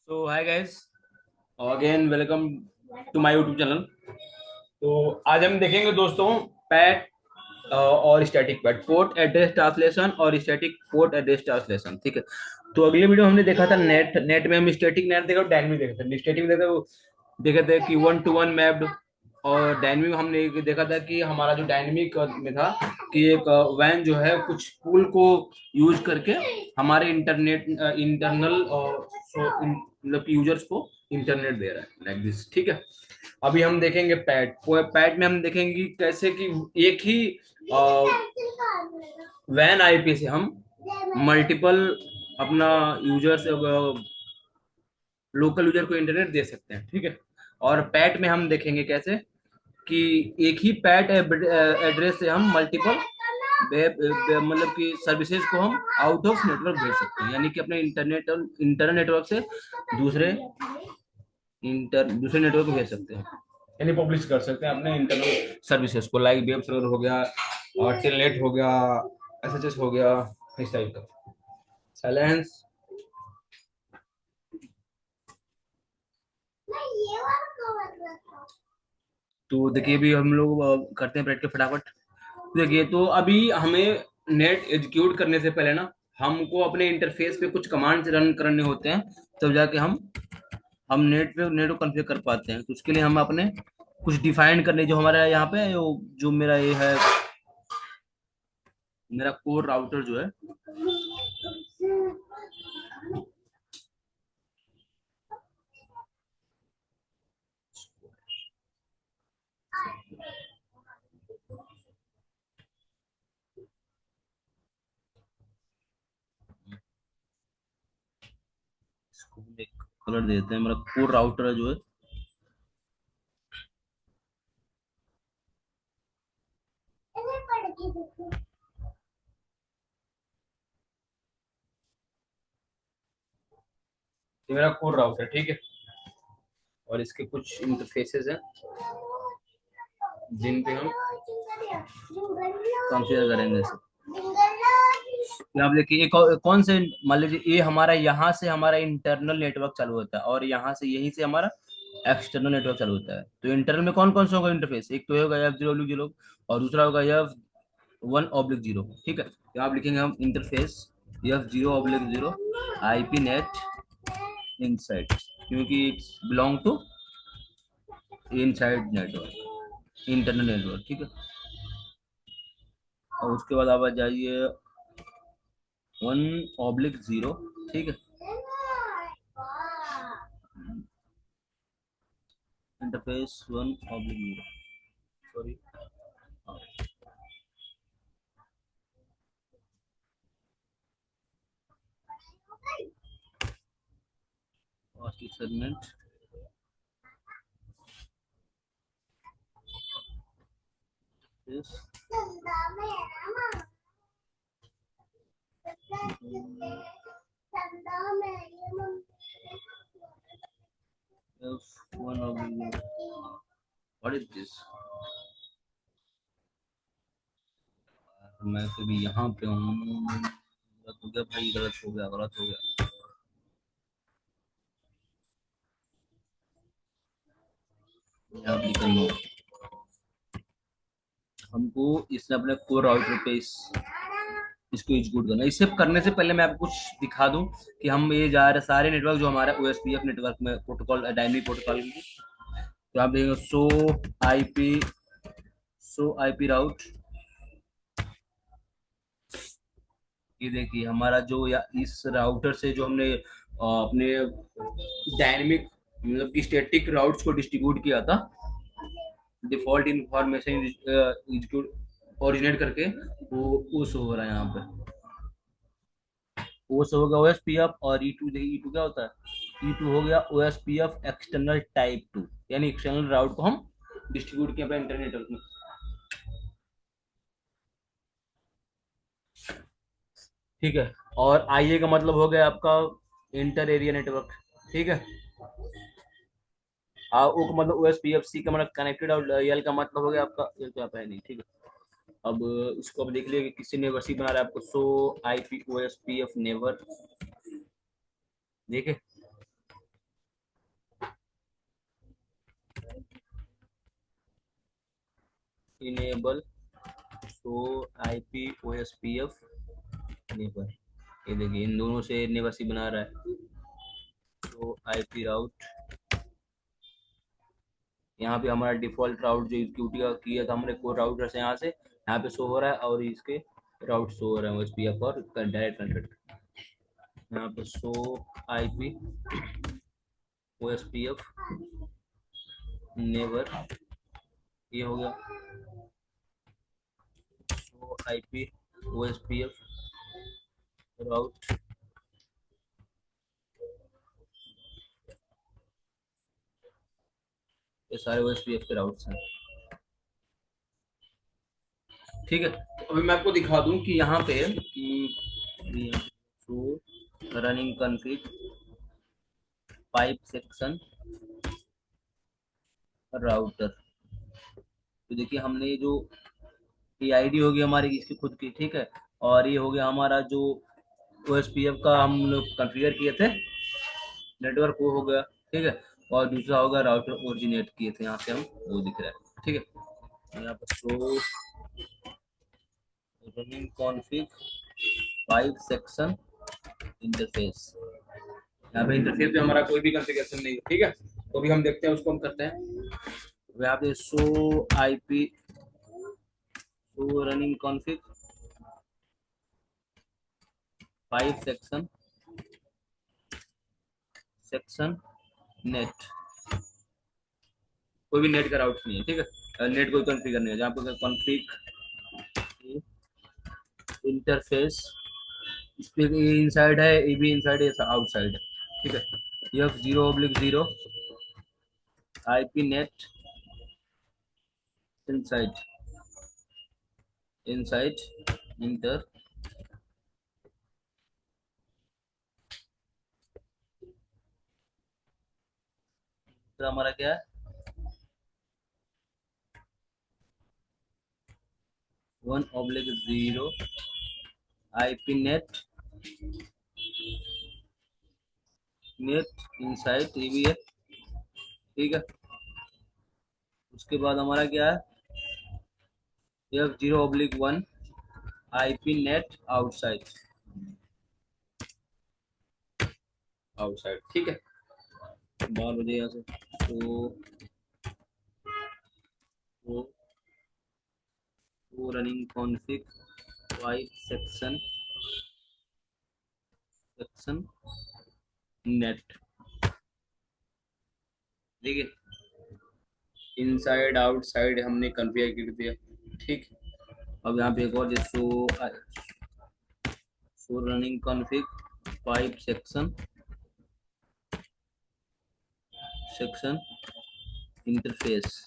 तो hi guys, again welcome to my YouTube channel. तो आज हम देखेंगे दोस्तों पैट और static PAT port address translation और स्टैटिक पोर्ट एड्रेस ट्रांसलेशन। ठीक है। तो अगले वीडियो हमने देखा था नेट में हम स्टैटिक नेट देखा, डायनेमिक देखा था। स्टैटिक में देखे थे कि 1 to 1 मैप्ड, और डायनेमिक में हमने देखा था कि हमारा जो डायनेमिक में था कि एक वैन जो है कुछ पुल को यूज करके हमारे इंटरनल मतलब कि यूजर्स को इंटरनेट दे रहा है, लाइक दिस। ठीक है। अभी हम देखेंगे पैट पैट में हम देखेंगे कैसे कि एक ही वैन आईपी से हम मल्टीपल अपना यूजर्स लोकल यूजर को इंटरनेट दे सकते हैं। ठीक है। और पैट में हम देखेंगे कैसे कि एक ही पैट एड्रेस से हम मल्टीपल मतलब कि सर्विसेज को हम आउट ऑफ नेटवर्क भेज सकते हैं, यानी कि अपने इंटरनेट नेटवर्क से दूसरे दूसरे नेटवर्क को भेज सकते हैं, यानी पब्लिश कर सकते हैं अपने इंटरनल सर्विसेज को, लाइक वेब सर्वर हो गया और टेलनेट हो गया, एसएचएस हो गया, इस टाइप का। साइलेंस। तो देखिए अभी हम लोग करते हैं प्रैक्ट के फटाफट। देखिए तो अभी हमें नेट एग्जीक्यूट करने से पहले ना हमको अपने इंटरफेस पे कुछ कमांड्स रन करने होते हैं, तब जाके हम नेट को कॉन्फ़िगर कर पाते हैं। तो उसके लिए हम अपने कुछ डिफाइन करने, जो हमारा यहाँ पे जो मेरा ये है, मेरा कोर राउटर जो है, इसको हम एक कलर देते हैं। मेरा कोर राउटर जो है, ये मेरा कोर राउटर। ठीक है। और इसके कुछ इंटरफेसेस हैं जिन पे हम कॉन्फ़िगर करेंगे इसे। ये आप देखिए कौन से, मान लीजिए ये हमारा यहाँ से हमारा इंटरनल नेटवर्क चालू होता है और यहाँ से यहीं से हमारा एक्सटर्नल नेटवर्क चालू होता है। तो इंटरनल में कौन कौन सा होगा इंटरफेस? एक तो होगा F0/0 और दूसरा होगा F1/0। ठीक है। तो आप लिखेंगे हम interface F0/0 IP net inside, क्योंकि it's belong to inside network, internal network. ठीक है। और उसके बाद आप आ जाइए 1/0। ठीक है। Interface 1/0, sorry. Segment is F1/0। What is this? मैं तो भी यहाँ पे हूँ। गलत हो गया भाई, गलत हो गया, गलत हो गया। यहाँ पे कहीं हमको इसने अपने कोर राउटर पे इसको एग्जीक्यूट करना है। इसे करने से पहले मैं आपको कुछ दिखा दूं कि हम ये जा रहे सारे नेटवर्क जो हमारा OSPF नेटवर्क में प्रोटोकॉल, डायनेमिक प्रोटोकॉल की, तो आप देखेंगे सो आईपी राउट। ये देखिए हमारा जो, या इस राउटर से जो हमने अपने डायनेमिक मतलब कि स्टैटिक राउट्स को डिस्ट्रीब्यूट किया था, डिफॉल्ट इंफॉर्मेशन एग्जीक्यूट ओरिजिनेट करके, वो शो हो रहा है यहाँ पे। वो शो होगा OSPF, और ई टू क्या होता है? ई टू हो गया OSPF एक्सटर्नल टाइप 2, यानी एक्सटर्नल राउट को हम डिस्ट्रीब्यूट किया अपने इंटरनेट में। ठीक है। और आईए का मतलब हो गया आपका इंटर एरिया नेटवर्क। ठीक है। ओ का मतलब OSPF, सी का मतलब कनेक्टेड, और एल का मतलब हो गया आपका, एल तो आता है नहीं। ठीक है। अब इसको अब देख लिया कि किसी नेबर सी बना रहा है आपको, सो IP OSPF नेबर। देखे। Enable show IP OSPF neighbour. ये देखिए इन दोनों से नेबर सी बना रहा है। तो IP राउट, यहाँ पे हमारा डिफॉल्ट राउट जो एक्यूटी का किया था हमने को राउटर से यहाँ से यहाँ पे शो हो रहा है, और इसके राउट शो हो रहे हैं OSPF और डायरेक्ट कनेक्टेड। यहाँ पे शो IP OSPF नेबर, ये हो गया। शो IP OSPF राउट, ये सारे OSPF के राउट्स हैं। ठीक है, तो अभी मैं आपको दिखा दूं कि यहाँ पे running config pipe section router. तो देखिए हमने जो ये आईडी होगी हमारी इसकी खुद की, ठीक है, और ये हो गया हमारा जो OSPF का हम लोग कॉन्फ़िगर किए थे नेटवर्क, वो हो गया। ठीक है, और दूसरा होगा राउटर ओरिजिनेट किए थे, यहाँ से हम वो दिख रहा है। ठीक है, यहाँ पर show running config pipe section interface, यहाँ पे इंटरफेस पे हमारा कोई भी कॉन्फ़िगरेशन नहीं है। ठीक है, तो अभी हम देखते हैं, उसको हम करते हैं। यहाँ पे show IP show running config pipe section net, कोई भी नेट का राउट नहीं है। ठीक है, नेट कोई कॉन्फ़िगर नहीं है। जहाँ पे कॉन्फ़िग इंटरफेस, इस पे इनसाइड है, ये भी इनसाइड है, आउटसाइड है। ठीक है, F0/0 IP net inside inside inter, तो हमारा क्या है 1/0 IP नेट इनसाइड, ये भी है। ठीक है, उसके बाद हमारा क्या है F0/1 IP नेट आउटसाइड। ठीक है, 12 बजे यहाँ से तो वो running config pipe section net. ठीक है, इनसाइड आउटसाइड हमने कॉन्फ़िगर कर दिया। ठीक, अब यहाँ पे एक और show running config pipe section interface.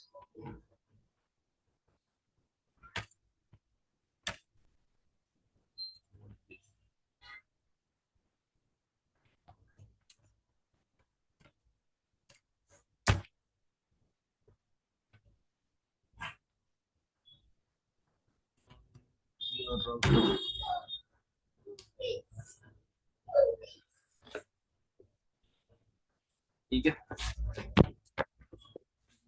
ठीक है,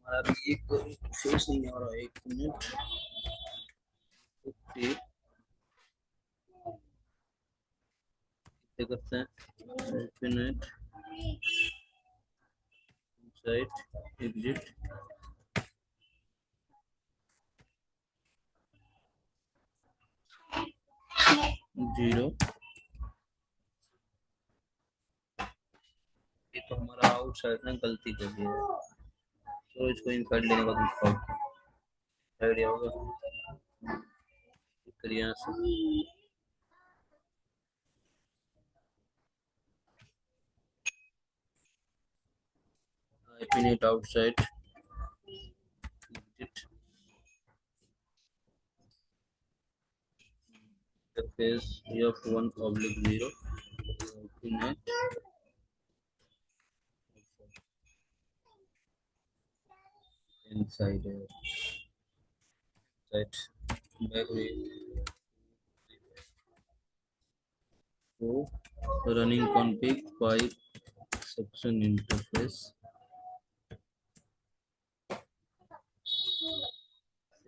हमारा भी एक फेस नहीं आ रहा है, 1 मिनट। ओके, करते हैं इंफिनिट साइट एग्जिट 0। ये तो हमारा आउटसाइड ने गलती कर दी है, तो इसको इनसाइड लेने का दूसरा आइडिया होगा। फिर यहाँ से infinite outside exit interface F1/0 infinite inside inside back so running config pipe section interface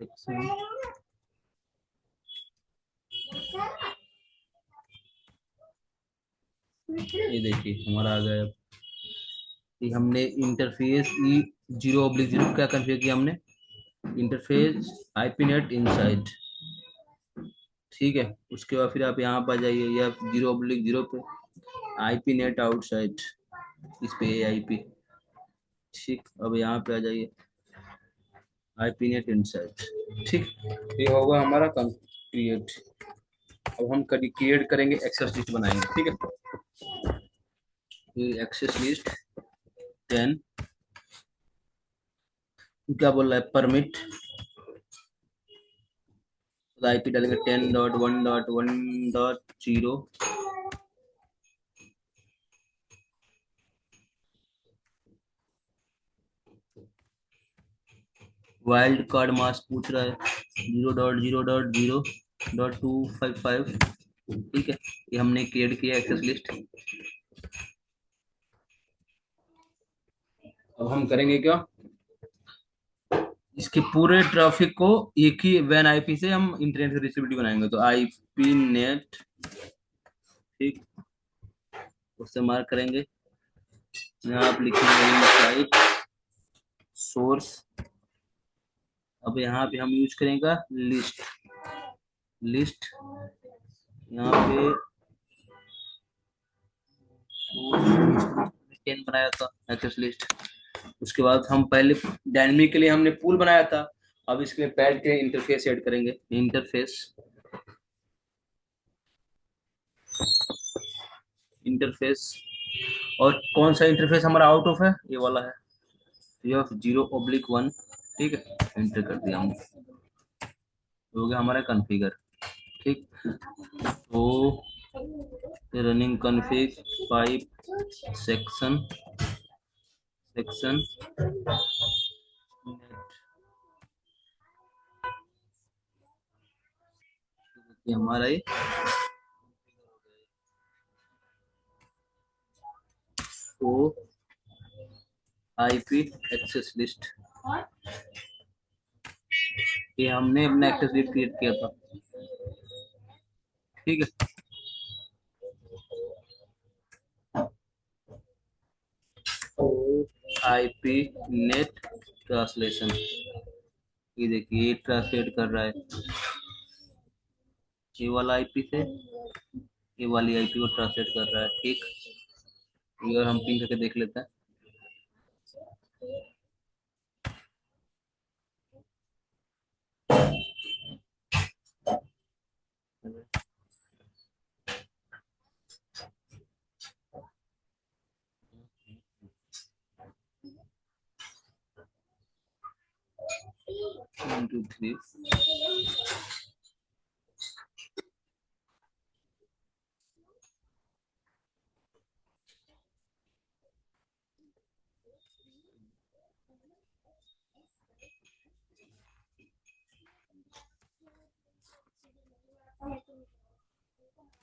section, ये देखिए हमारा आ गया। ये हमने इंटरफेस ई 0/0 क्या कन्फिगर किया हमने, इंटरफेस आईपी नेट इनसाइड, ठीक है। उसके बाद फिर आप यहाँ पर आ जाइए, या 0/0 पे आईपी नेट आउटसाइड, इस पे आईपी, ठीक। अब यहाँ पे आ जाइए आईपी नेट इनसाइड, ठीक। ये होगा हमारा क्रिएट। अब हम क्रिएट करेंगे, एक्सेस लिस्ट बनाएंगे, ठीक है। ये एक्सेस लिस्ट 10, क्या बोल रहा है, परमिट, आईपी डालेंगे 10.1.1.0, वाइल्ड कार्ड मास्क पूछ रहा है 0.0.0.255, ठीक है। ये हमने क्रिएट किया एक्सेस लिस्ट। अब हम करेंगे क्या, इसके पूरे ट्रैफिक को एक ही वैन आईपी से हम इंटरनेट की डिस्ट्रीब्यूटिव बनाएंगे, तो आईपी नेट, ठीक, उससे मार्क करेंगे। यहाँ आप लिखेंगे इनसाइड सोर्स। अब यहाँ पे हम यूज करेंगे लिस्ट, लिस्ट यहाँ पे 10 बनाया था एक्सेस लिस्ट। उसके बाद हम पहले डायनेमिक के लिए हमने पूल बनाया था, अब इसके लिए पैड के इंटरफेस ऐड करेंगे, इंटरफेस, इंटरफेस। और कौन सा इंटरफेस हमारा आउट ऑफ है, ये वाला है, ये 0/1, ठीक है। एंटर कर दिया हमने, हो गया हमारा कॉन्फ़िगर, ठीक। तो running config pipe section, section ये हमारा ये तो आईपी एक्सेस लिस्ट, ये हमने अपना एक्सेस लिस्ट क्रिएट किया था, ठीक है। तो आईपी नेट ट्रांसलेशन, ये देखिए ये ट्रांसलेट कर रहा है, ये वाला आईपी से ये वाली आईपी को ट्रांसलेट कर रहा है, ठीक। ये और हम पिंग करके देख लेते हैं। वन टू थ्री,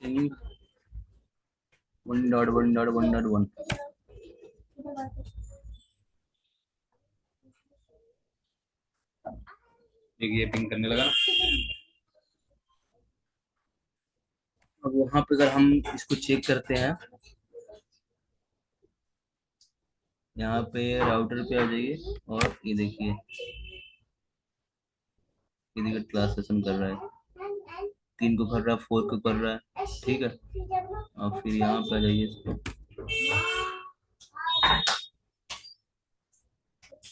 पिंग 1.1.1.1, देखिए पिंग करने लगा ना। अब वहां पे अगर हम इसको चेक करते हैं, यहाँ पे राउटर पे आ जाइए और ये देखिए क्लास सेशन कर रहा है, 3 को कर रहा है, 4 को कर रहा है, ठीक है। और फिर यहाँ पे आ जाइए, इसको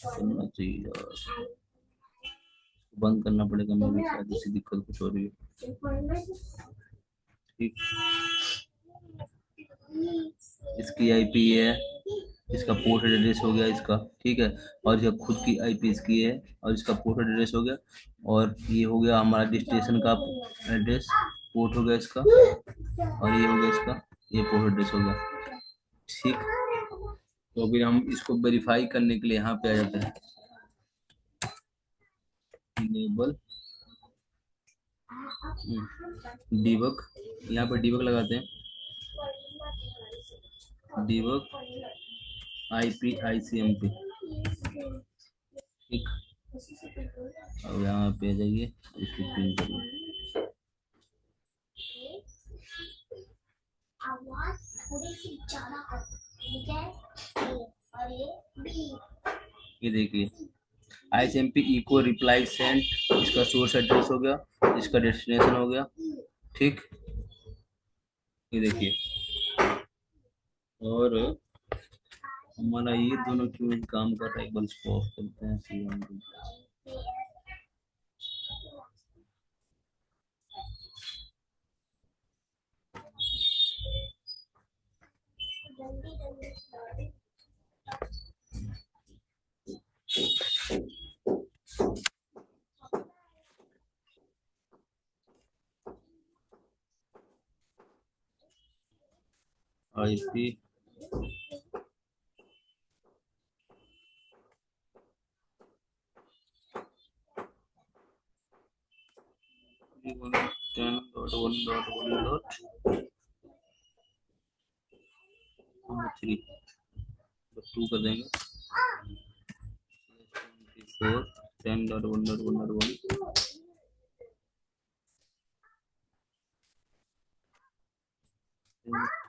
करना चाहिए यार, बंद करना पड़ेगा, मेरे शायद इसी दिक्कत कुछ हो रही है, ठीक। इसकी आईपी है, इसका पोर्ट एड्रेस हो गया इसका, ठीक है। और इसका खुद की आईपी इसकी है, और इसका पोर्ट एड्रेस हो गया, और ये हो गया हमारा डेस्टिनेशन का एड्रेस, पोर्ट हो गया इसका, और ये हो गया इसका, ये पोर्ट एड्रेस हो गया, ठीक। तो अभी हम इसको वेरीफाई करने के लिए यहाँ पे आ जाते हैं, इनेबल डीबग, यहाँ पे डीबग लगाते हैं, डीबग आईपी आईसीएमपी, ठीक। अब यहाँ पे आ जाइए, इसको प्रिंट करिए। ये देखिए, ISMP इको रिप्लाई सेंट, इसका सोर्स एड्रेस हो गया, इसका डेस्टिनेशन हो गया। ठीक, ये देखिए। और हमारा ये दोनों क्यों काम कर रहा है, एक बार इसको ऑफ करते हैं। IP ten dot one dot one dot three two कर देंगे। 10 dot one dot one dot one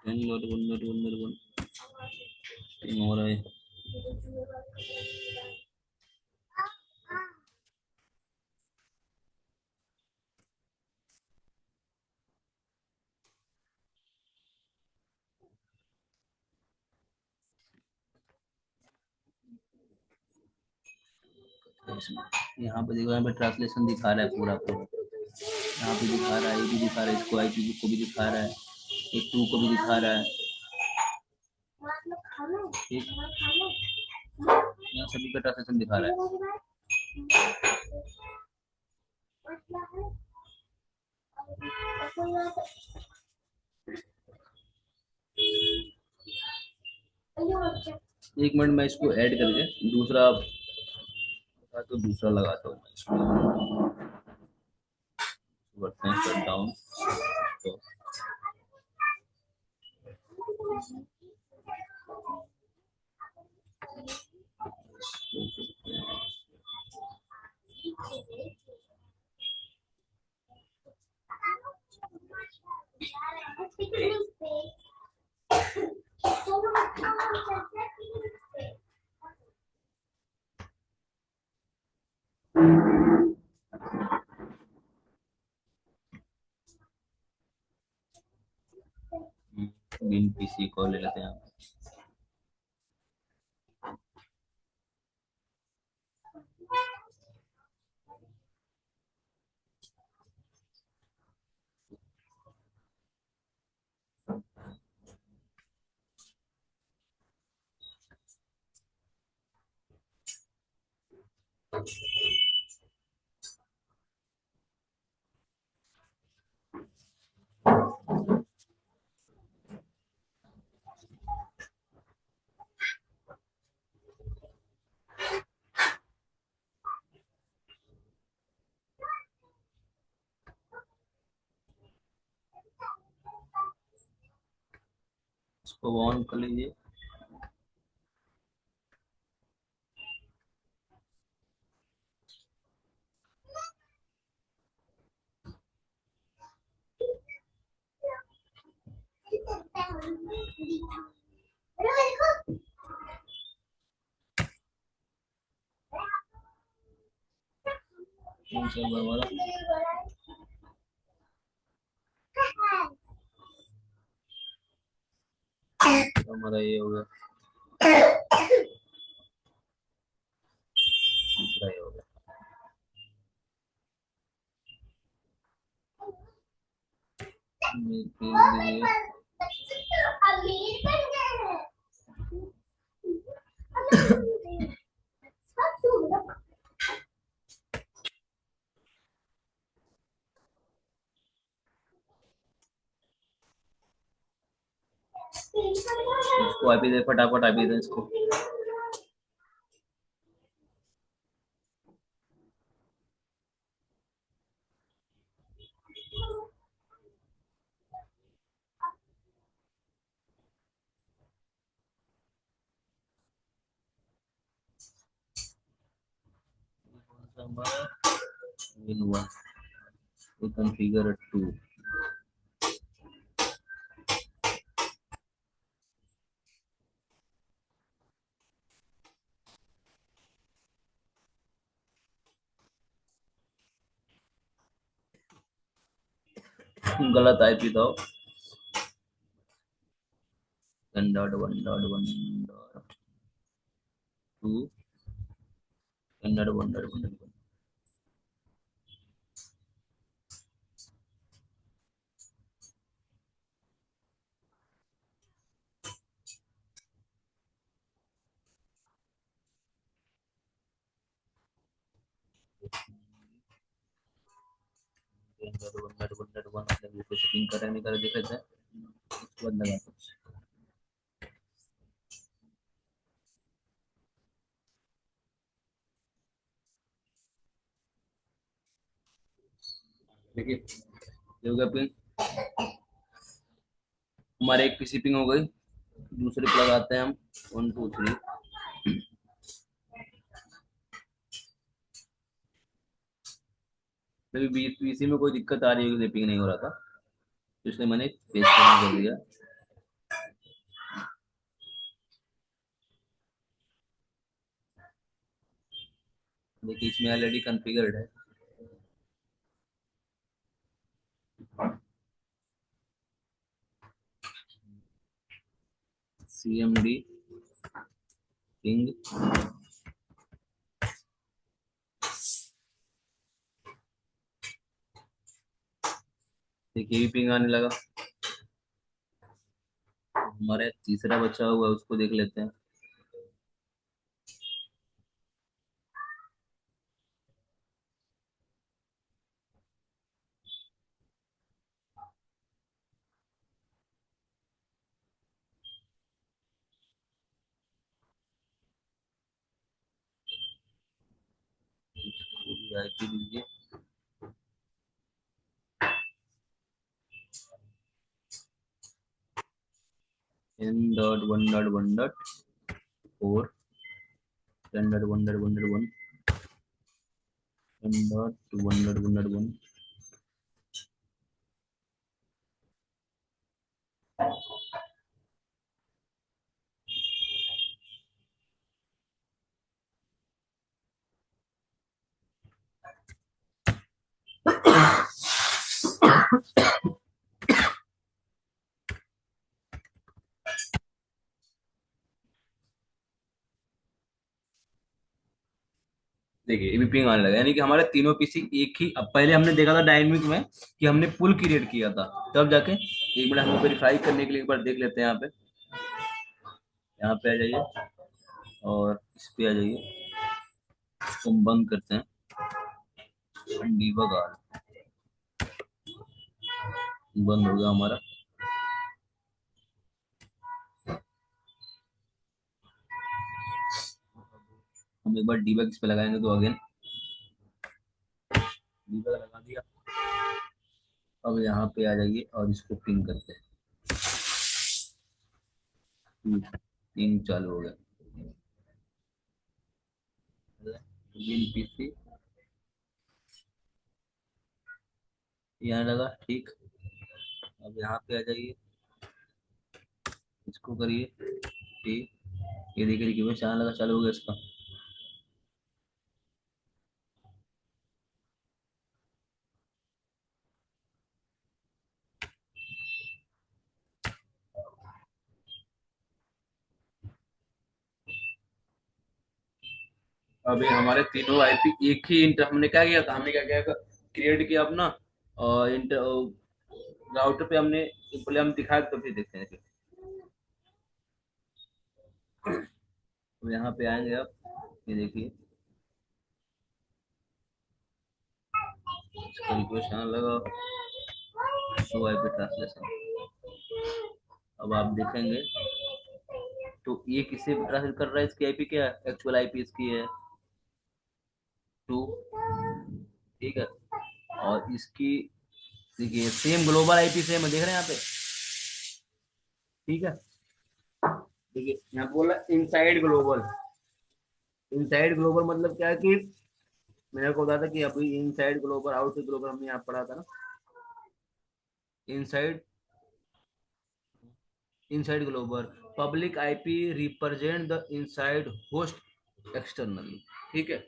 10 dot one dot one dot one हो रहा है। यहाँ पे देखो, यहाँ पे ट्रांसलेशन दिखा रहा है पूरा पूरा। यहाँ पे दिखा रहा है, ये भी दिखा रहा है, इसको IP को भी दिखा रहा है, एक टू को भी दिखा रहा है। ठीक, यहाँ सभी का ट्रांसलेशन दिखा रहा है। एक मिनट, मैं इसको ऐड करके दूसरा तो दूसरा लगाता हूँ शट डाउन। तो बिन PC को ले लेते हैं। इसको ऑन कर लीजिए। हमारा ये हो गया, दूसरा ये हो गया। इसको IP दे, फटाफट IP दे इसको। हमारा in one to configure two. गलत आईपी था। 10.1.1.2 10.1.1.1 सेटिंग कर नहीं कर देख लेते हैं, उसके बाद लगाते हैं। देखिए ये हो गया पिंग। हमारे एक पीसी पिंग हो गई, दूसरे पे लगाते हैं हम 1 2 3। मेरी पीसी में कोई दिक्कत आ रही है, पिंग नहीं हो रहा था, तो इसलिए मैंने पेज कर दिया। देखिए इसमें ऑलरेडी कॉन्फ़िगर्ड है। cmd पिंग देखिए भी पिंग आने लगा। हमारे तीसरा बचा हुआ है, उसको देख लेते हैं। आईपी दीजिए। n.1.1.4 10.1.1.1 n.1.1.1 देखिए ये भी पिंग आने लगा, यानी कि हमारे तीनों पीसी एक ही। अब पहले हमने देखा था डायनेमिक में कि हमने पुल क्रिएट किया था, तब जाके एक बार हम वेरीफाई करने के लिए एक बार देख लेते हैं। यहाँ पे आ जाइए और इस पे आ जाइए, इसको हम बंद करते हैं। डीबग बंद हो गया हमारा। हम एक बार डीबग इस पे लगाएंगे तो अगेन डीबग लगा दिया। अब यहाँ पे आ जाइए और इसको पिंग करते हैं। पिंग चालू हो गया। पीसी यहाँ लगा ठीक। अब यहाँ पे आ जाइए, इसको करिए ठीक। ये देखिए देखिए चैनल लगा, चालू हो गया इसका। अभी हमारे तीनों आईपी एक ही इंटर, हमने क्या किया था, हमने क्या किया क्रिएट किया अपना और इंटर राउटर पे हमने पहले हम दिखाया तो फिर देखते हैं। तो यहाँ पे आएंगे आप, ये देखिए इसका रिक्वेस्ट आने लगा, शो आईपी ट्रांसलेशन। अब आप देखेंगे तो ये किसे ट्रांसलेट कर रहा है, इसकी आईपी क्या है, एक्चुअल आईपी इसकी है 2, ठीक है। और इसकी देखिए सेम ग्लोबल आईपी सेम है, देख रहे हैं यहाँ पे, ठीक है। देखिए यहाँ बोला इनसाइड ग्लोबल। इनसाइड ग्लोबल मतलब क्या है कि मैंने को बताया था कि अभी इनसाइड ग्लोबल आउटसाइड ग्लोबल हमने यहाँ पढ़ा था ना। Inside inside global public IP represent the inside host externally. ठीक है,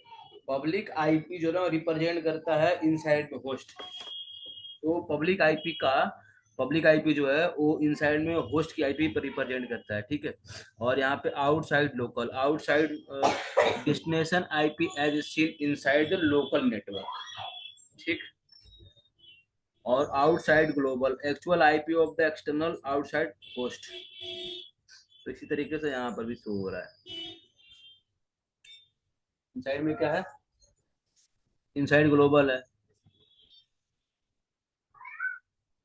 पब्लिक आईपी जो ना रिप्रेजेंट करता है इनसाइड में होस्ट। तो पब्लिक आईपी जो है वो इनसाइड में होस्ट की आईपी पर रिप्रेजेंट करता है। ठीक है, और यहाँ पे outside destination IP as seen inside the local network. ठीक, और outside global actual IP of the external outside host. तो इसी तरीके से यहाँ पर भी शो हो रहा है। इनसाइड में क्या है, इनसाइड ग्लोबल है।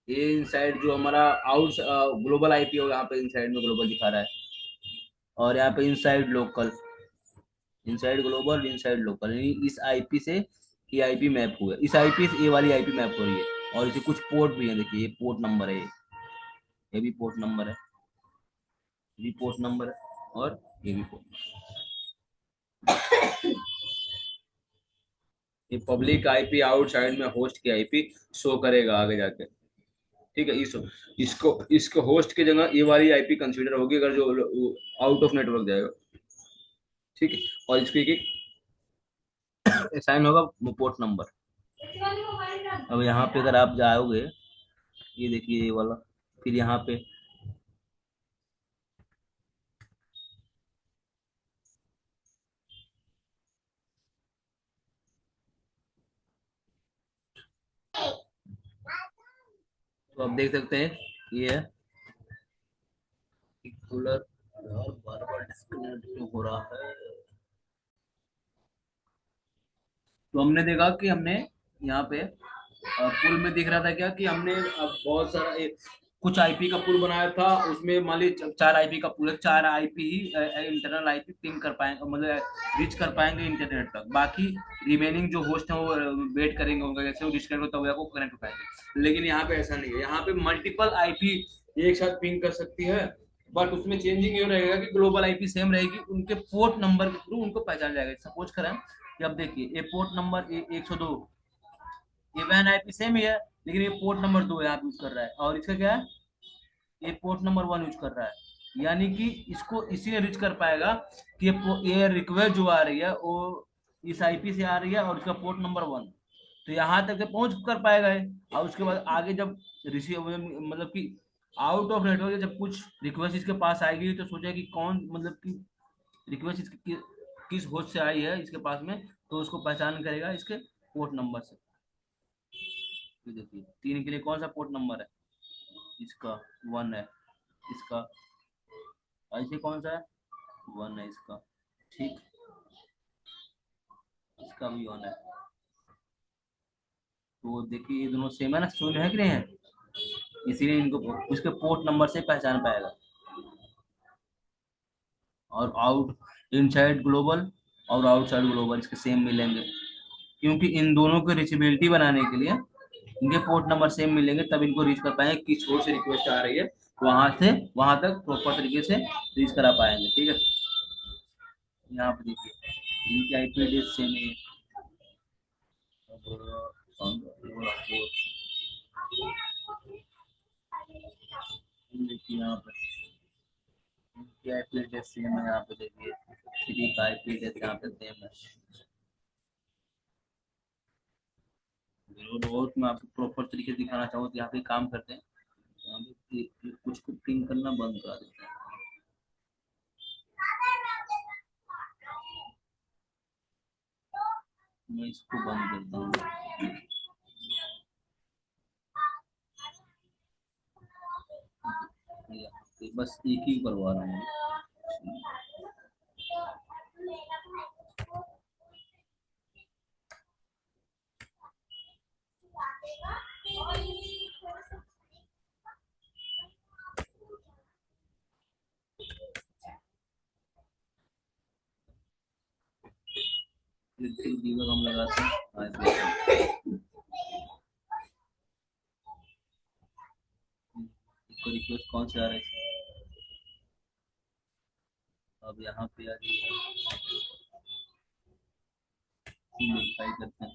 ये इनसाइड जो हमारा आउट ग्लोबल आईपी हो, यहाँ पे इनसाइड में ग्लोबल दिखा रहा है। और यहाँ पे inside local, inside global inside local, इस आईपी से ये आईपी मैप हुआ है, इस आईपी से ये वाली आईपी मैप हो रही है। और इसे कुछ पोर्ट भी है, देखिए ये पोर्ट नंबर है, ये भी पोर्ट नंबर है, ये भी पोर्ट नंबर है, और ये भी पोर्ट। ये पब्लिक आईपी आउटसाइड में होस्ट की आईपी शो करेगा आगे जाके। ठीक है, इसको इसको होस्ट की जगह ये वाली आईपी कंसीडर होगी अगर जो आउट ऑफ नेटवर्क जाएगा। ठीक है, और इसको एक असाइन होगा पोर्ट नंबर। अब यहाँ पे अगर आप जाओगे, ये देखिए ये वाला, फिर यहाँ पे तो आप देख सकते हैं ये है कूलर। यार बार बार डिस्कनेक्ट क्यों हो रहा है। तो हमने देखा कि हमने यहाँ पे पुल में दिख रहा था क्या कि हमने अब बहुत सारा कुछ आईपी का पुल बनाया था, उसमें मान लीजिए 4 आईपी का पुल है, 4 आईपी ही इंटरनल आईपी पिंग कर पाएंगे, मतलब रीच कर पाएंगे इंटरनेट तक। बाकी रिमेनिंग जो होस्ट है वो वेट करेंगे, उनका जैसे वो डिस्कनेक्ट होता है वो कनेक्ट हो पाएंगे। लेकिन यहाँ पे ऐसा नहीं है, यहाँ पे मल्टीपल आईपी एक साथ पिंग कर सकती है। बट उसमें चेंजिंग ये रहेगा कि ग्लोबल आईपी सेम रहेगी, उनके पोर्ट नंबर के थ्रू उनको पहचान जाएगा। सपोज करें कि अब देखिए ये पोर्ट नंबर 102, ये वैन आईपी सेम ही है, लेकिन ये पोर्ट नंबर 2 यहाँ पे यूज कर रहा है, और इसका क्या है, ये पोर्ट नंबर 1 यूज कर रहा है। यानी कि इसको इसी ने रीच कर पाएगा कि ये रिक्वेस्ट जो आ रही है वो इस आईपी से आ रही है और इसका पोर्ट नंबर 1। तो यहाँ तक पहुंच कर पाएगा है। और उसके बाद आगे जब रिसीव मतलब कि आउट ऑफ नेटवर्क जब कुछ रिक्वेस्ट इसके पास आएगी तो सोचे कि कौन, मतलब कि रिक्वेस्ट किस होस्ट से आई है इसके पास में, तो उसको पहचान करेगा इसके पोर्ट नंबर से। ये देखिए 3 के लिए कौन सा पोर्ट नंबर है, इसका 1 है, इसका ऐसे कौन सा है, 1 है इसका। ठीक, इसका भी 1 है। तो देखिए ये दोनों सेम है ना, शून्य है कि नहीं है, इसीलिए इनको उसके पोर्ट नंबर से पहचान पाएगा। और इनसाइड ग्लोबल और आउटसाइड ग्लोबल इसके सेम मिलेंगे, क्योंकि इन दोनों को रीचेबिलिटी बनाने के लिए इनके पोर्ट नंबर सेम मिलेंगे, तब इनको रीच कर पाएंगे किस छोर से रिक्वेस्ट आ रही है, वहां से वहां तक प्रॉपर तरीके से रीच करा पाएंगे। ठीक है, यहाँ पे देखिए इनकी आईपी एड्रेस सेम है। देखिए यहाँ पे इनकी आईपी एड्रेस सेम है, यहाँ पे देखिए 3 का आईपी एड्रेस यहाँ पे सेम है। और मैं आपको प्रॉपर तरीके से दिखाना चाहूँ तो यहाँ पे काम करते हैं, यहाँ पे कुछ को पिंग करना बंद करा देते हैं। मैं इसको बंद करता हूँ, बस एक ही करवा रहा हूँ। दीपक हम लगाते हैं, इसको रिक्वेस्ट कौन से आ रहा है, अब यहाँ पे आ जाइए, वेरीफाई करते हैं।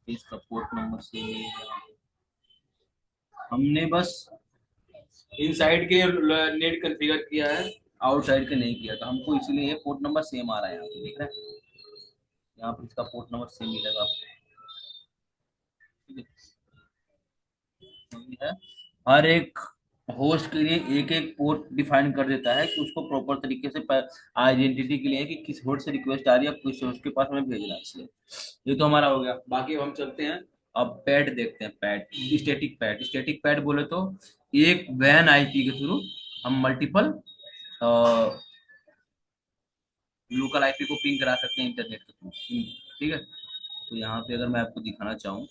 इसका पोर्ट नंबर से हमने बस इनसाइड के नेट कॉन्फ़िगर किया है, आउटसाइड के नहीं किया, तो हमको इसलिए ये पोर्ट नंबर सेम आ रहा है। यहाँ पे देख रहे हैं, यहाँ पर इसका पोर्ट नंबर सेम मिलेगा आपको। ठीक है, हर एक होस्ट के लिए एक एक पोर्ट डिफाइन कर देता है कि उसको प्रॉपर तरीके से आइडेंटिटी के लिए कि किस होस्ट से रिक्वेस्ट आ रही है, किस होस्ट के पास हमें भेजना है। इसलिए ये तो हमारा हो गया। बाकी अब हम चलते हैं, अब पैड देखते हैं। पैड, स्टैटिक पैड बोले तो एक वैन आईपी के थ्रू हम मल्टीपल लोकल आईपी को पिंग करा सकते हैं इंटरनेट के थ्रू। ठीक है, तो यहाँ पे अगर मैं आपको दिखाना चाहूँ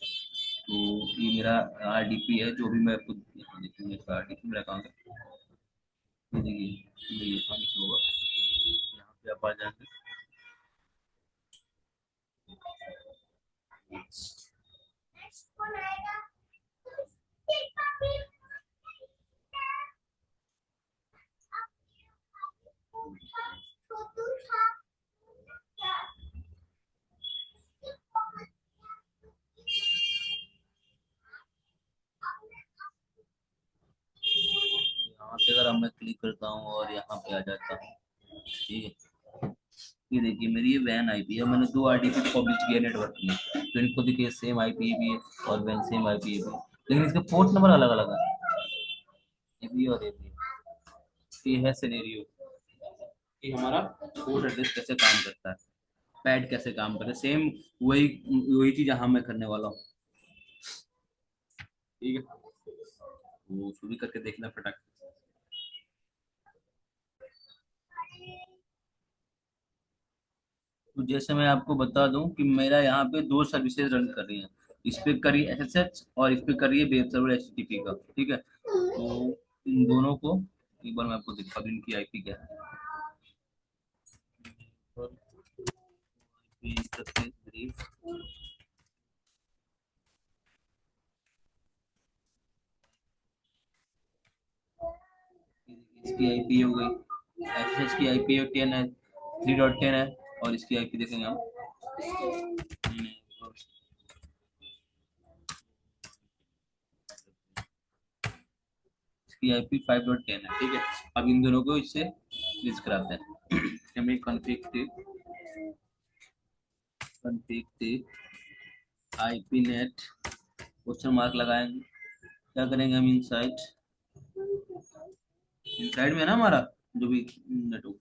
तो ये मेरा आरडीपी है, जो भी मैं आपको यहाँ देखिए, मेरा आरडीपी मेरा अकाउंट है। ये देखिए, ये यहाँ नीचे होगा, यहाँ पे आप आ जाएंगे। यहाँ पे अगर मैं क्लिक करता हूँ और यहाँ पे आ जाता हूँ, ठीक है, ये देखिए मेरी ये वैन आईपी है। मैंने दो आईपी पब्लिश किया नेटवर्क में, तो इनको देखिए सेम आईपी भी है और वैन सेम आईपी भी है, लेकिन इसके पोर्ट नंबर अलग अलग है। ये भी और ये भी। ये है सिनेरियो कि हमारा पोर्ट एड्रेस कैसे काम करता है, पैड कैसे काम करता है। सेम वही वही चीज यहाँ मैं करने वाला हूँ। ठीक है, वो उसको भी करके देखना फटाक। तो जैसे मैं आपको बता दूं कि मेरा यहाँ पे दो सर्विसेज रन कर रही हैं। इस पे करिए एसएसएच और इस पे करिए वेब सर्वर एचटीटीपी का। ठीक है, तो इन दोनों को एक बार मैं आपको दिखा दूं इनकी आईपी क्या है। इसकी आईपी हो गई, एसएसएच की आईपी 10 है, 3.10 है। और इसकी आईपी देखेंगे हम, इसकी आईपी 5.10 है। ठीक है, अब इन दोनों को इससे लिस्ट कराते हैं। हमें config IP net question mark लगाएंगे। क्या करेंगे हम, इनसाइड इनसाइड में ना हमारा जो भी नेटवर्क,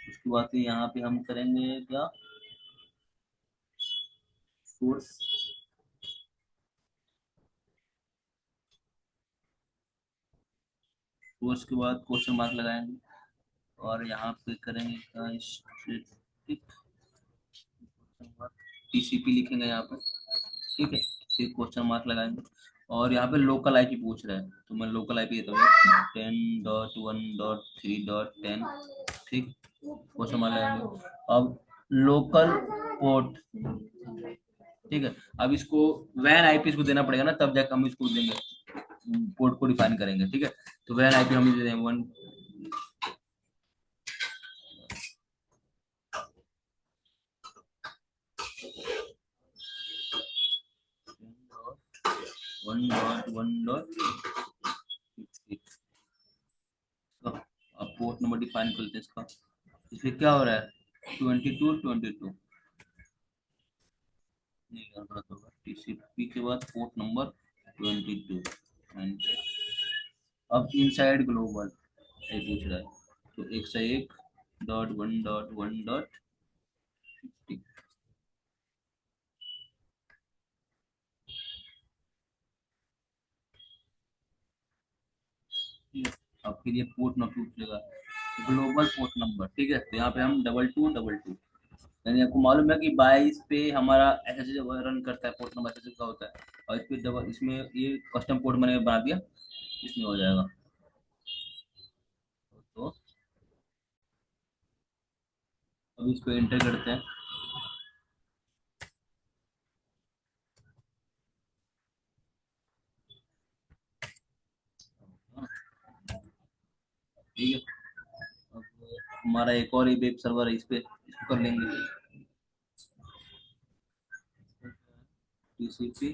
उसके बाद फिर यहाँ पे हम करेंगे क्या, सोर्स। सोर्स के बाद क्वेश्चन मार्क लगाएंगे और यहाँ पे करेंगे क्या, टीसीपी लिखेंगे यहाँ पे। ठीक है, फिर क्वेश्चन मार्क लगाएंगे और यहाँ पे लोकल आईपी पूछ रहा है, तो मैं लोकल आईपी देता हूँ 10.1.3.10। ठीक, क्वेश्चन मार्क लगाएंगे। अब लोकल पोर्ट, ठीक है, अब इसको वैन आईपी इसको देना पड़ेगा ना, तब जाकर हम इसको देंगे, पोर्ट को डिफाइन करेंगे। ठीक है, तो वैन आईपी हम दे देंगे 1.1.6। अब पोर्ट नंबर डिफाइन करते हैं इसका। इसमें क्या हो रहा है, 2222 नहीं गड़बड़ होगा, टीसीपी के बाद पोर्ट नंबर 22 एंड अब इनसाइड ग्लोबल ये पूछ रहा है, तो 101.1.1. अब फिर ये पोर्ट नंबर पूछेगा, ग्लोबल पोर्ट नंबर। ठीक है, तो यहाँ पे हम 2222, यानी आपको मालूम है कि 22 पे हमारा एस एस रन करता है, पोर्ट नंबर एस का होता है। और इस पे डबल, इसमें ये कस्टम पोर्ट मैंने बना दिया, इसमें हो जाएगा। तो अब इसको एंटर करते हैं। ठीक है। अब हमारा एक और वेब सर्वर है, इस पे इसको कर लेंगे। TCP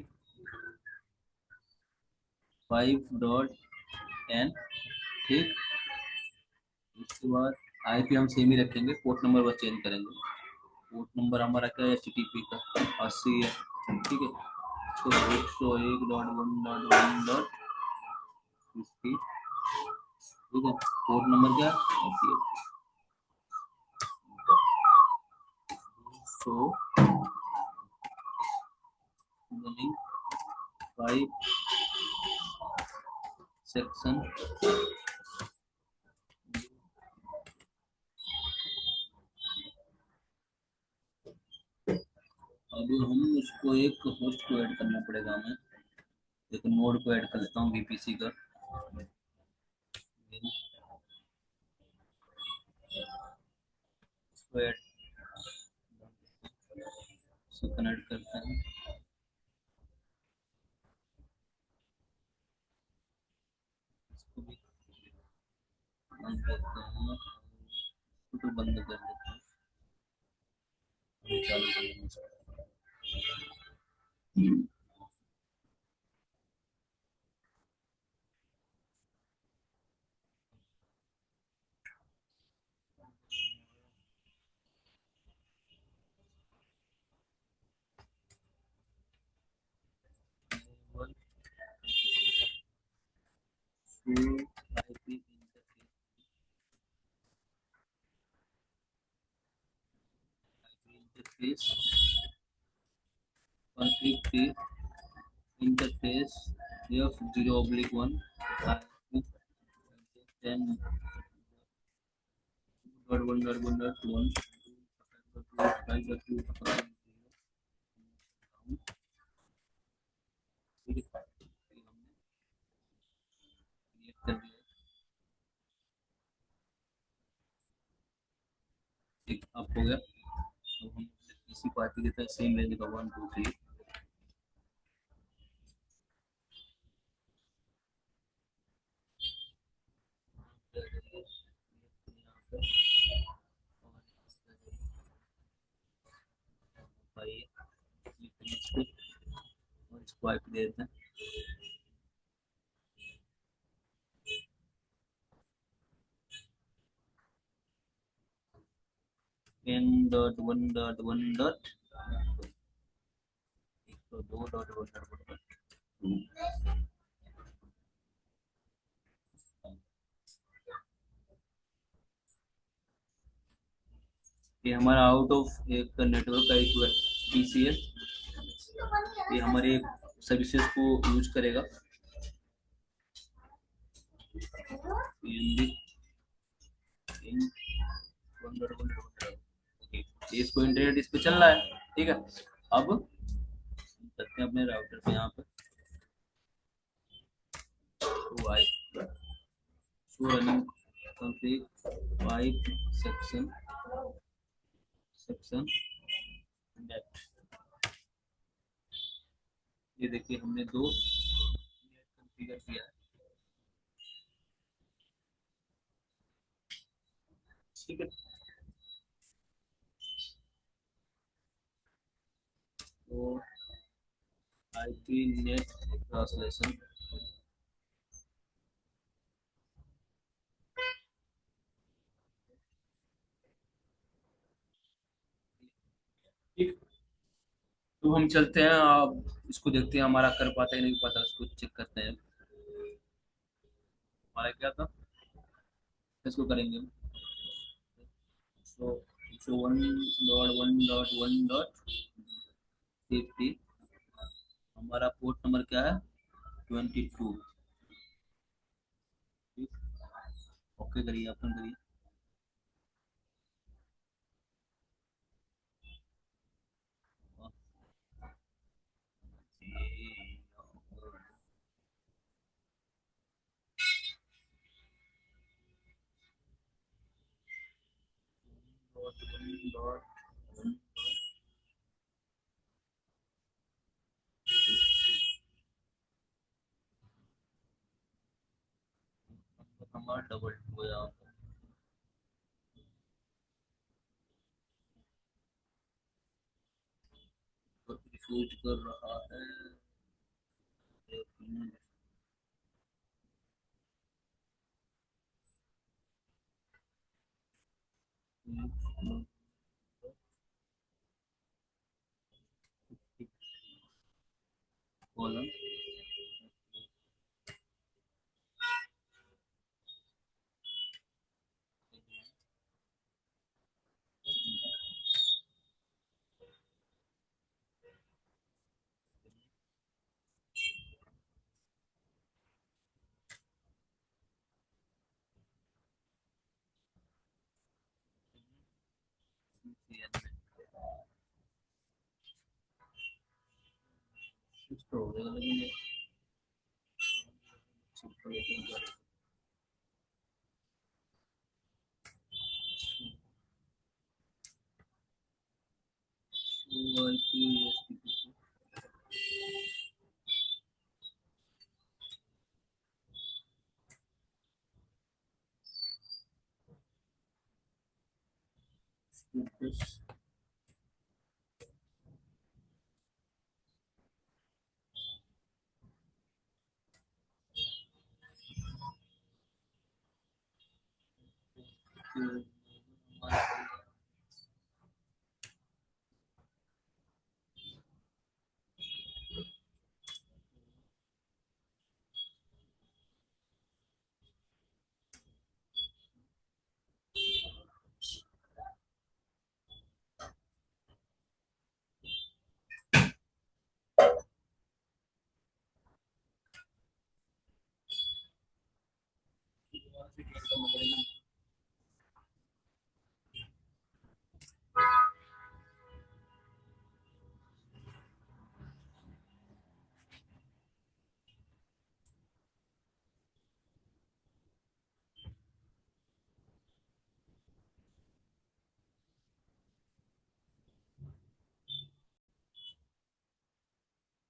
5.n। ठीक। उसके बाद IP हम सेम ही रखेंगे, पोर्ट नंबर बस चेंज करेंगे। पोर्ट नंबर हमारा क्या है, HTTP का 80 है। ठीक है। तो 101.1.1.50। ठीक है। पोर्ट नंबर क्या है, 88। सो रनिंग 5 सेक्शन। अब हम उसको एक होस्ट को ऐड करना पड़ेगा हमें। एक नोड को ऐड कर लेता हूँ VPC का। उसको ऐड से कनेक्ट करते हैं। इसको भी बंद करते हैं, इसको तो बंद कर देते हैं। अभी चालू करेंगे इसको। IP interface config interface F0/1 10.1.1.1 ठीक अब हो गया। अब हम इसी पार्टी के तरह सेम लेंगे तो 1 2 3। इसको IP दे देते हैं। n.1.1. 102.1.1. ये हमारा आउट ऑफ एक नेटवर्क का एक पीसी है। ये हमारे सर्विसेज को यूज करेगा। इसको इंटरनेट इस पे चल रहा है। ठीक है। अब हम करते हैं अपने राउटर पे यहाँ पे वाई show running complete pipe section section NAT. ये देखिए हमने दो नेट कॉन्फ़िगर किया है। ठीक है। तो IP नेट ट्रांसलेशन। ठीक। तो हम चलते हैं, अब इसको देखते हैं हमारा कर पाता है नहीं पाता, उसको चेक करते हैं। हमारा क्या था, इसको करेंगे हम। सो सो 1.1.1.50। हमारा पोर्ट नंबर क्या है, 22। ओके करिए, अपन करिए। हमारा डबल 2 यहाँ पर रिफ्यूज कर रहा है। कॉलम कुछ तो हो गया लेकिन ये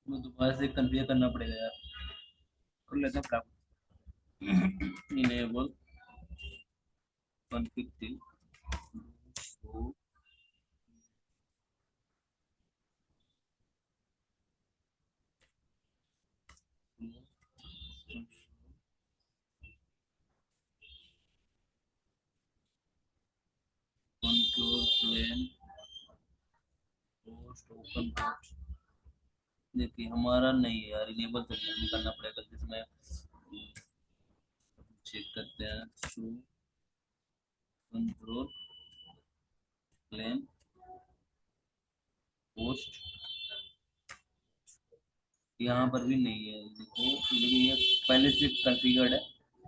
तो दोबारा से कन्फिगर करना पड़ेगा यार। कर लेते हैं प्राप्त enable config till show control plane post open post. देखिए हमारा नहीं है यार, इनेबल तो नहीं करना पड़ेगा जिसमें चेक करते हैं। शो कंट्रोल प्लेन पोस्ट, यहाँ पर भी नहीं है देखो, लेकिन ये पहले से कॉन्फ़िगर्ड है।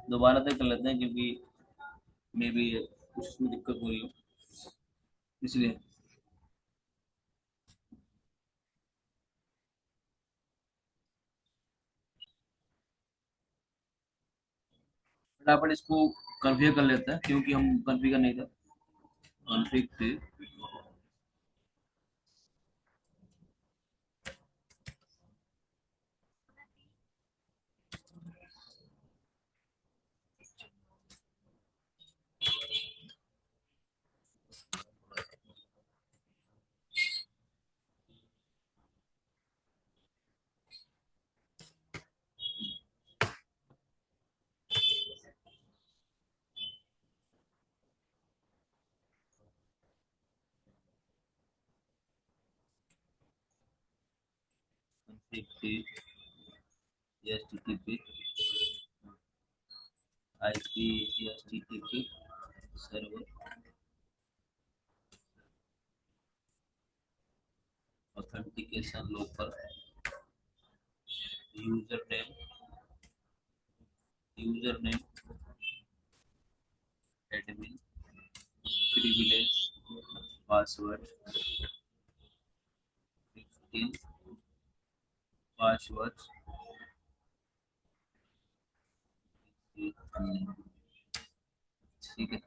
दोबारा से कर लेते हैं क्योंकि मे बी कुछ इसमें दिक्कत हो रही हो इसलिए। फटाफट इसको कॉन्फ़िगर कर लेते हैं क्योंकि हम कॉन्फ़िगर नहीं था। कॉन्फ़िग थे कॉन्फ़िग थे HTTP IP HTTP server authentication local user name admin privilege password 15 password. ठीक है,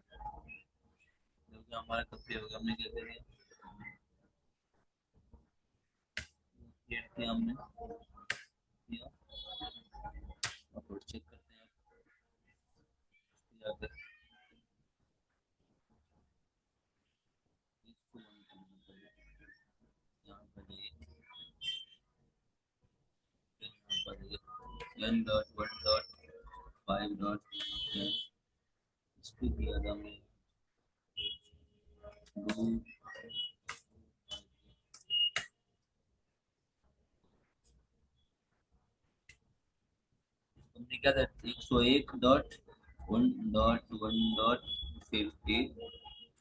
क्योंकि हमारा कब हो गया, हमने क्या किया, क्रिएट किया हमने किया। अब चेक करते हैं n डॉट 1 डॉट 5 डॉट 10 इस पे दिया था मैं दो हमने क्या था 101 dot 1 dot 50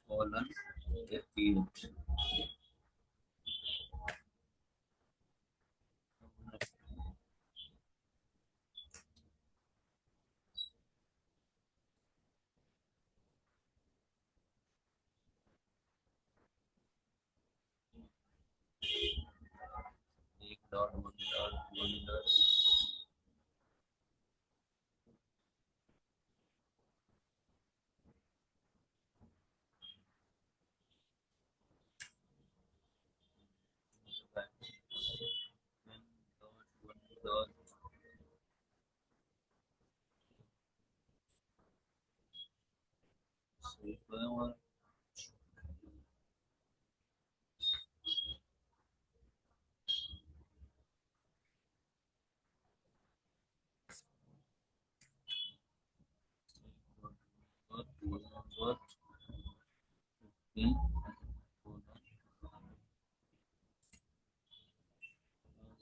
colon 58 1 dot 1 dot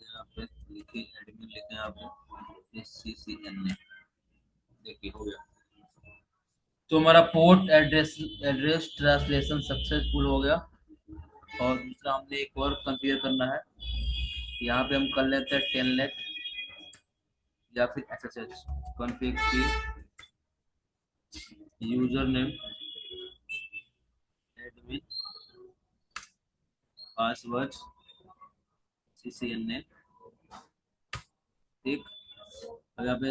यहाँ पे लिखे एडमिन लिखे यहाँ पे SCCN देखिए हो गया। तो हमारा port address address translation successful हो गया। और दूसरा हमने एक और कंफिगर करना है। यहाँ पे हम कर लेते हैं टेलनेट या फिर SSH कॉन्फ़िग की user name admin password CCNA ठीक। और यहाँ पे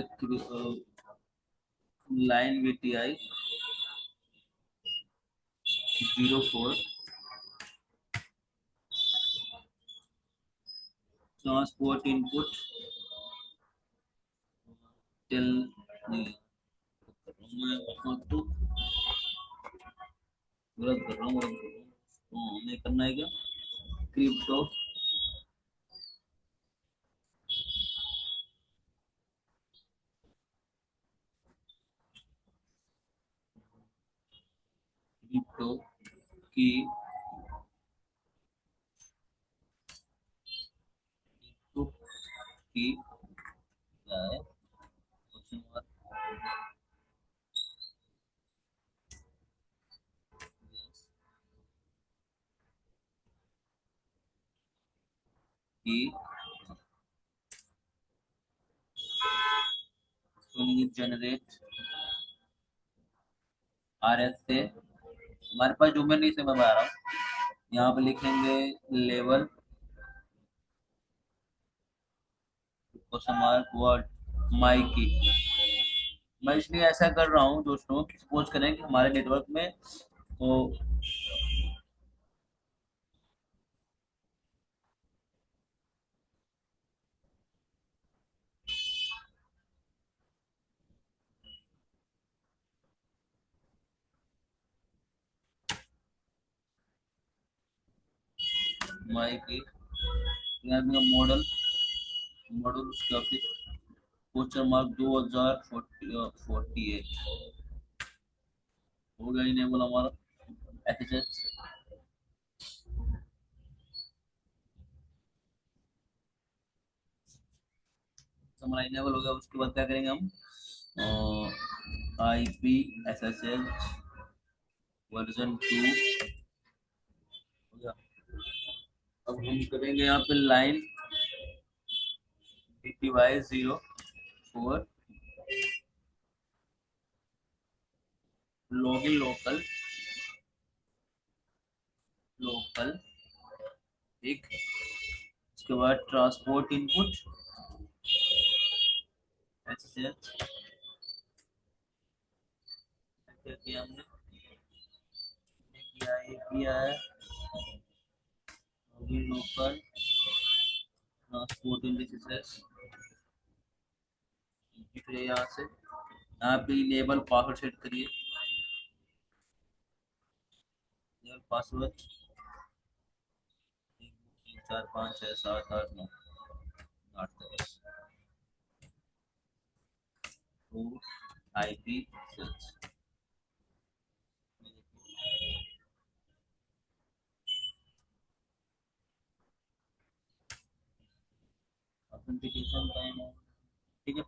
line VTI 04 transport input tell नहीं मैं तो गलत कर रहा हूँ तो हमें करना है क्या क्रिप्टो क्रिप्टो की क्रिप्टो की क्या है क्वेश्चन मार्क की जनरेट RS से हमारे पास डोमेन नहीं समझ में आ रहा। यहाँ पे लिखेंगे लेवल क्वेश्चन मार्क वर्ड माई की। मैं इसलिए ऐसा कर रहा हूँ दोस्तों कि सपोज करें कि हमारे नेटवर्क में तो माई की यहाँ पे मॉडल मॉडल उसका फिर क्वेश्चन मार्क 2048 हो गया इनेबल हमारा SSH। हमारा इनेबल हो गया उसके बाद क्या करेंगे हम IPSSH वर्जन 2 हो गया। अब हम करेंगे यहाँ पे line device 04 login local local ठीक। उसके बाद ट्रांसपोर्ट इनपुट SSH क्या किया हमने किया ये किया है लॉगिन लोकल ट्रांसपोर्ट इनपुट फिर यहाँ से यहाँ पे इनेबल पासवर्ड सेट करिए password 3 4 5 6 7 8 9 8 10 IP search. Authentication time, ठीक है,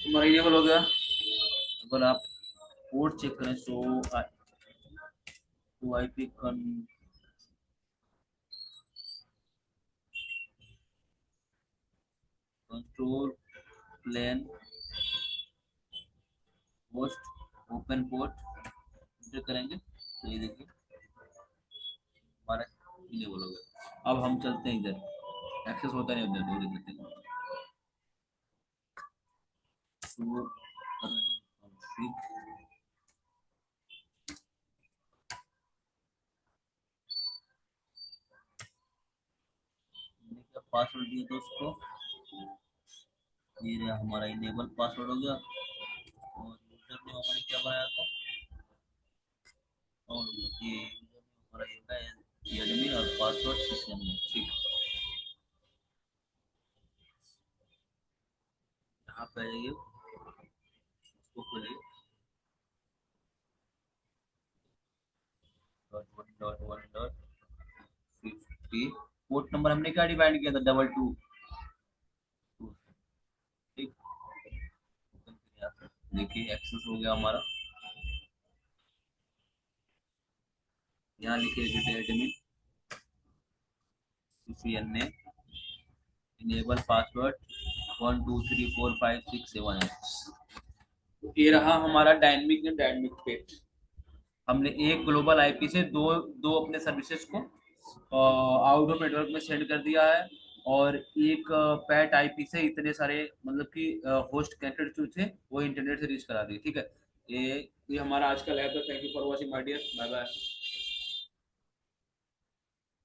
तुम्हारा इनेबल हो गया। अगर आप पोर्ट चेक करें तो IP control plane host open port enter करेंगे तो ये देखिए हमारा इनेबल हो गया। अब हम चलते हैं इधर, एक्सेस होता नहीं उधर, वो देख लेते हैं। तो पासवर्ड दिया दोस्तों, ये रहा हमारा इनेबल पासवर्ड हो गया। और यूजर ने हमारे क्या बनाया था, और ये यूजर ने हमारा ये है एडमिन और पासवर्ड सिस्टम में, ठीक है। यहाँ पे आइए, इसको खोलिए, .1.1.50 पोर्ट नंबर हमने क्या डिवाइड किया था, 22, ठीक। देखिए एक्सेस हो गया हमारा, यहाँ लिखिए एडमिन ने इनेबल पासवर्ड 1234567। ये रहा हमारा डायनमिक पेज। हमने एक ग्लोबल आईपी से दो दो अपने सर्विसेज को आउट ऑफ नेटवर्क में सेंड कर दिया है, और एक पैट आईपी से इतने सारे मतलब कि होस्ट कनेक्टेड जो थे वो इंटरनेट से रीच करा दिए, ठीक है। ये हमारा आज का लैब था। Thank you for watching my dear, bye bye.